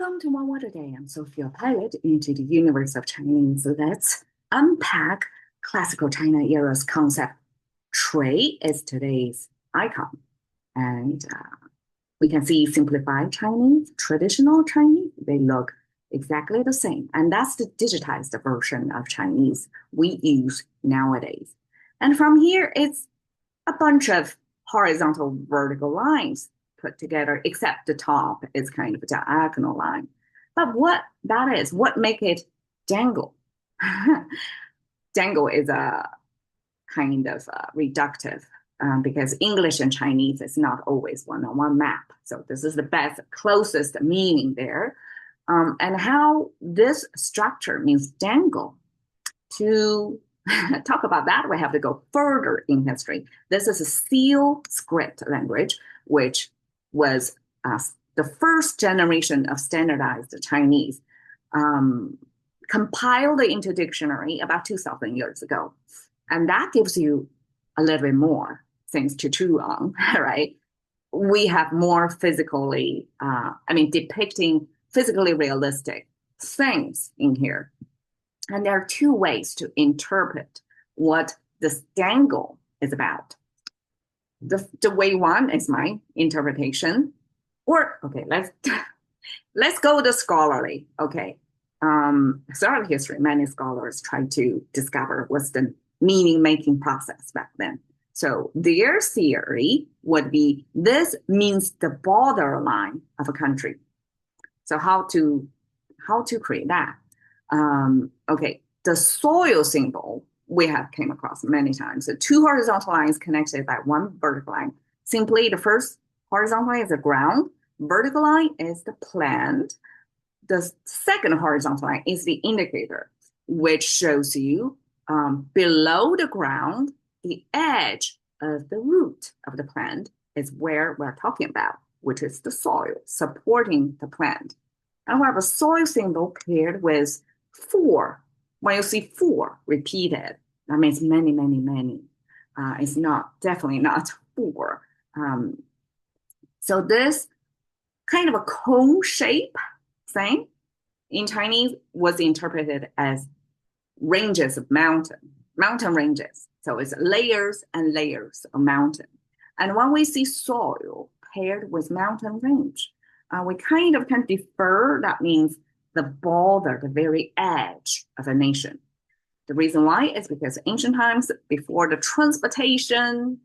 Welcome to OWAD Today. I'm Sophia Pilot into the universe of Chinese. So let's unpack classical China era's concept. Trade is today's icon. And we can see simplified Chinese, traditional Chinese, they look exactly the same. And that's the digitized version of Chinese we use nowadays. And from here, it's a bunch of horizontal vertical lines put together, except the top is kind of a diagonal line. But what that is, what make it Dangle? Dangle is a kind of reductive because English and Chinese is not always one-on-one map. So this is the best, closest meaning there. And how this structure means dangle. To talk about that, we have to go further in history. This is a seal script language, which was the first generation of standardized Chinese, compiled into dictionary about 2,000 years ago. And that gives you a little bit more things to chew on, right? We have more physically, depicting physically realistic things in here. And there are two ways to interpret what this dangle is about. The way one is my interpretation, or okay, let's go the scholarly. Okay, throughout history, many scholars try to discover what's the meaning-making process back then. So their theory would be this means the borderline of a country. So how to create that? Okay, the soil symbol we have came across many times. So two horizontal lines connected by one vertical line. Simply, the first horizontal line is the ground. Vertical line is the plant. The second horizontal line is the indicator, which shows you below the ground, the edge of the root of the plant is where we're talking about, which is the soil supporting the plant. And we have a soil symbol paired with 4. When you see 4 repeated, that means many, many, many. It's definitely not 4. So this kind of a cone shape thing in Chinese was interpreted as ranges of mountain ranges. So it's layers and layers of mountain. And when we see soil paired with mountain range, we kind of can defer. That means the border, the very edge of a nation. The reason why is because ancient times, before the transportation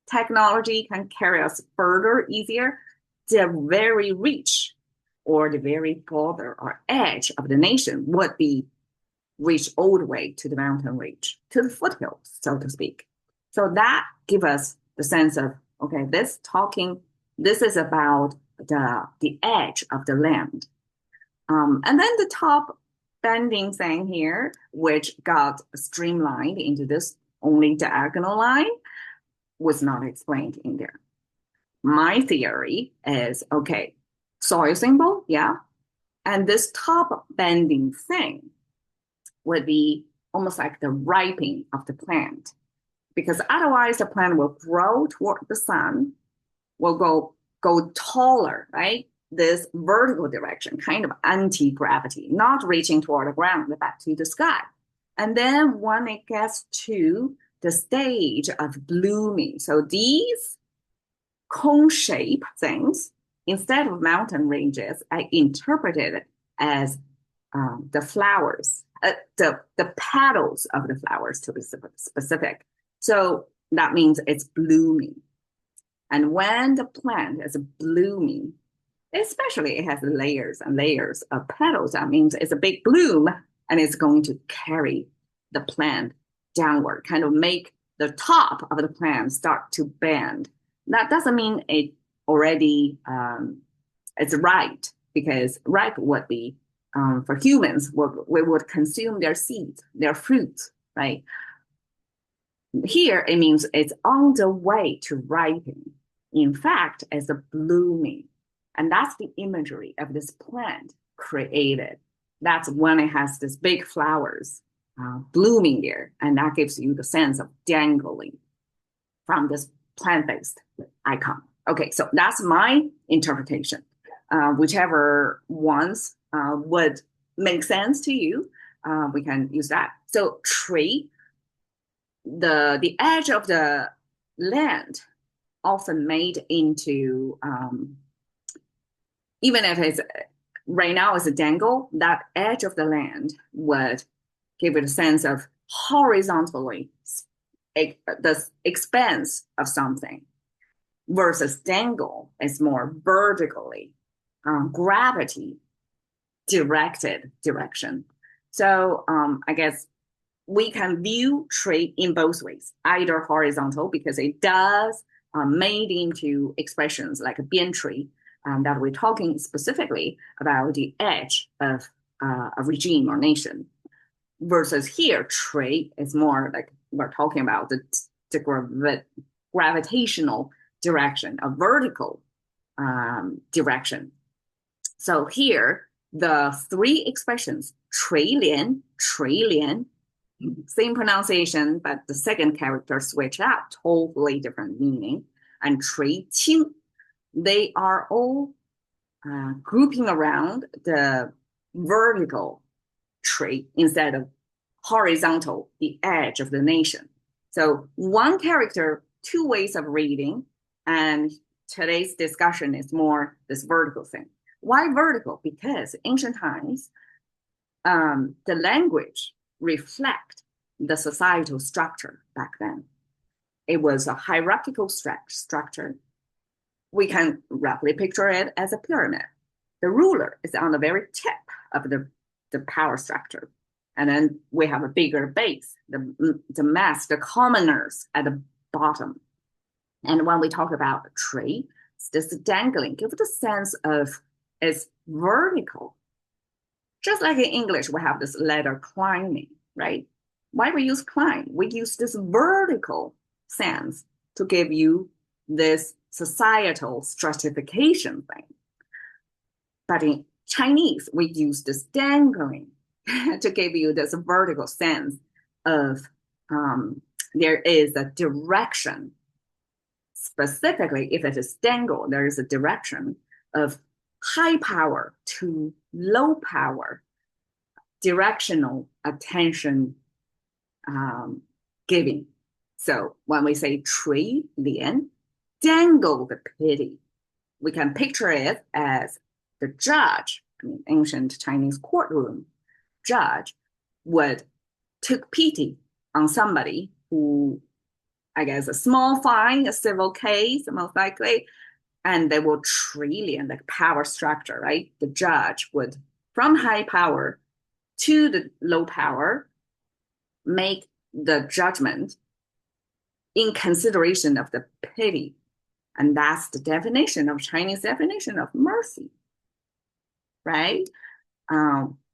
technology can carry us further easier, the very reach or the very border or edge of the nation would be reached all the way to the mountain range, to the foothills, so to speak. So that gives us the sense of, okay, this is about the edge of the land. And then the top bending thing here, which got streamlined into this only diagonal line, was not explained in there. My theory is, okay, soil symbol, yeah. And this top bending thing would be almost like the ripening of the plant. Because otherwise the plant will grow toward the sun, will go taller, right? This vertical direction, kind of anti-gravity, not reaching toward the ground, but back to the sky. And then when it gets to the stage of blooming, so these cone-shaped things, instead of mountain ranges, I interpreted it as the flowers, the petals of the flowers to be specific. So that means it's blooming. And when the plant is blooming, especially it has layers and layers of petals, that means it's a big bloom and it's going to carry the plant downward, kind of make the top of the plant start to bend. That doesn't mean it already it's right, because ripe would be for humans, we would consume their seeds, their fruits, right? Here it means it's on the way to ripen. In fact, it's a blooming. And that's the imagery of this plant created. That's when it has this big flowers blooming there. And that gives you the sense of dangling from this plant-based icon. Okay, so that's my interpretation. whichever ones would make sense to you, we can use that. So tree, the edge of the land often made into, even if it's right now it's a dangle, that edge of the land would give it a sense of horizontally the expanse of something, versus dangle is more vertically gravity directed direction. So I guess we can view tree in both ways, either horizontal because it does made into expressions like a bian tree, that we're talking specifically about the edge of a regime or nation, versus here tree is more like we're talking about the gravitational direction, a vertical direction. So here, the three expressions, trillion, same pronunciation, but the second character switch out, totally different meaning, and 垂青, they are all grouping around the vertical tree instead of horizontal, the edge of the nation. So one character, two ways of reading, and today's discussion is more this vertical thing. Why vertical? Because ancient times, the language reflect the societal structure back then. It was a hierarchical structure. We can roughly picture it as a pyramid. The ruler is on the very tip of the power structure. And then we have a bigger base, the mass, the commoners at the bottom. And when we talk about a tree, it's this dangling, give it a sense of it's vertical. Just like in English, we have this letter climbing, right? Why we use climb? We use this vertical sense to give you this societal stratification thing. But in Chinese, we use this dangling to give you this vertical sense of there is a direction. Specifically, if it is dangle, there is a direction of high power to low power, directional attention giving. So when we say 垂帘, dangle the pity, we can picture it as the judge, ancient Chinese courtroom judge, would took pity on somebody who, I guess, a small fine, a civil case, most likely, and they will trillion the power structure, right? The judge would, from high power to the low power, make the judgment in consideration of the pity. And that's the definition of Chinese definition of mercy, right?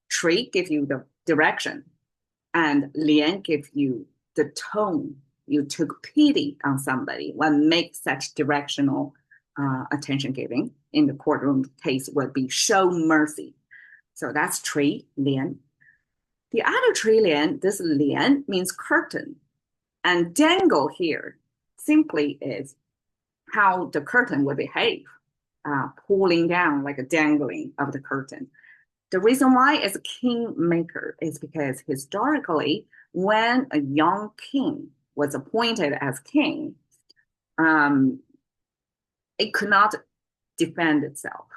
Tree give you the direction, and lian give you the tone. You took pity on somebody. When make such directional attention giving in the courtroom case would be show mercy. So that's tree, lian. The other tree lian, this lian means curtain. And dangle here simply is how the curtain would behave, pulling down like a dangling of the curtain. The reason why it's a kingmaker is because historically, when a young king was appointed as king, it could not defend itself.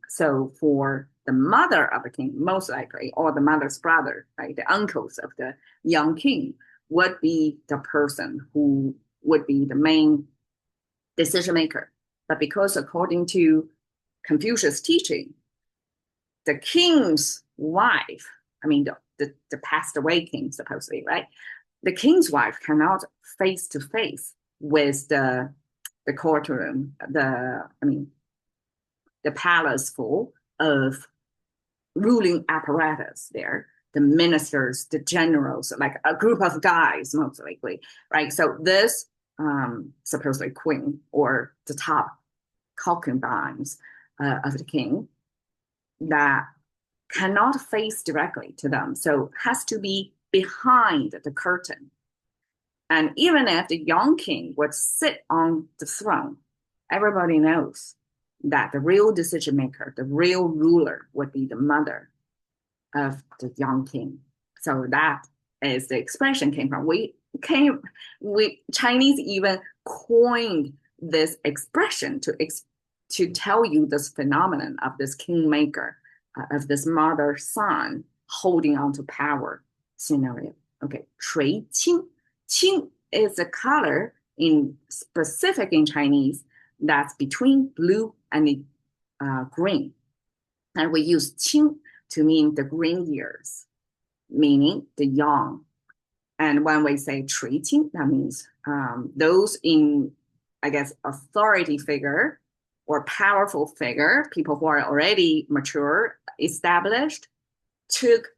So for the mother of the king, most likely, or the mother's brother, right, the uncles of the young king, would be the person who would be the main decision maker. But because according to Confucius' teaching, the king's wife, the passed away king, supposedly, right? The king's wife cannot face to face with the courtroom, the palace full of ruling apparatus there, the ministers, the generals, like a group of guys, most likely, right? So this supposedly queen or the top concubines of the king that cannot face directly to them, so has to be behind the curtain. And even if the young king would sit on the throne, everybody knows that the real decision maker, the real ruler would be the mother of the young king. So that is the expression came from. We Chinese even coined this expression to tell you this phenomenon of this kingmaker, of this mother son holding on to power scenario. Okay, 垂青. Qing is a color in specific in Chinese that's between blue and green. And we use qing to mean the green years, meaning the young. And when we say 垂青, that means those in, I guess, authority figure or powerful figure, people who are already mature, established, took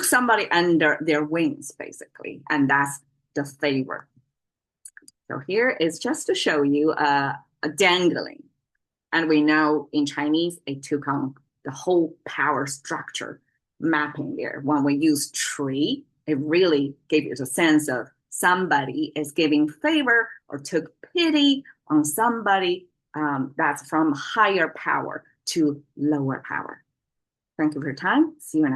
somebody under their wings, basically. And that's the favor. So here is just to show you a dangling. And we know in Chinese, it took on the whole power structure mapping there. When we use tree, it really gave you the sense of somebody is giving favor or took pity on somebody that's from higher power to lower power. Thank you for your time. See you in another.